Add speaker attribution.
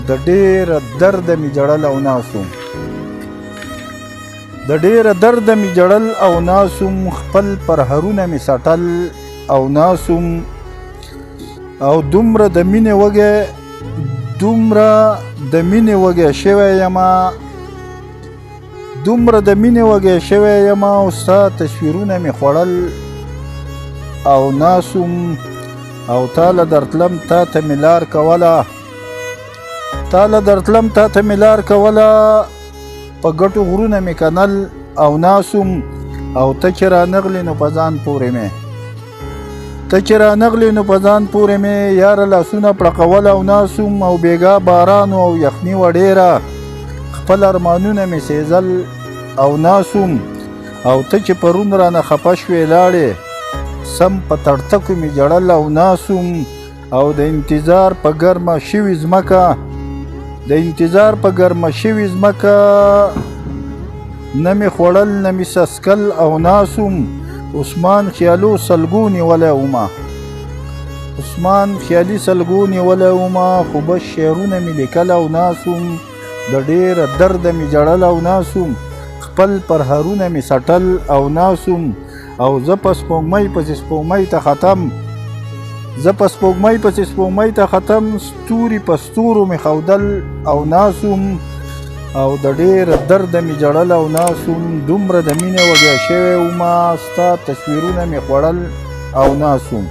Speaker 1: د ډېره درده مې جړل او ناسوم د ډېره درده مې جړل او ناسوم خپل پرهرونه مې سټل او ناسوم او دومره د مینې وږی شوی یمه او ستا تصویرونه مې خوړل او ناسوم او تاله درتلم تا ته مې لار کوله په ګټو غرونه مې کنل او ناسوم او ته چې رانغلې نو په ځان پورې مې یاره لاسونه پړقول او ناسوم او بیګا بارانو او یخني وه ډېره خپل ارمانونه مې سېزل او ناسوم او ته چې پرون رانه خفه شوې لاړې سم په تړتکو مې جړل او ناسوم او د انتظار په ګرمه شوي ځمکه نه مې خوړل نه مې سسکل او ناسوم عثمان خیالي سلګونې ولی وما خو بس شعرونه مې لیکل او ناسوم د ډېره درده مې جړل او ناسوم خپل پرهرونه مې سټل او ناسوم او زه په سپوږمۍ پسې سپوږمۍ ته ختم ستوري په ستورو مې ښودل او ناسوم او د ډېره درده مې جړل او ناسوم دومره د مینې وږی شوی ومه ستا تصویرونه مې خوړل او ناسوم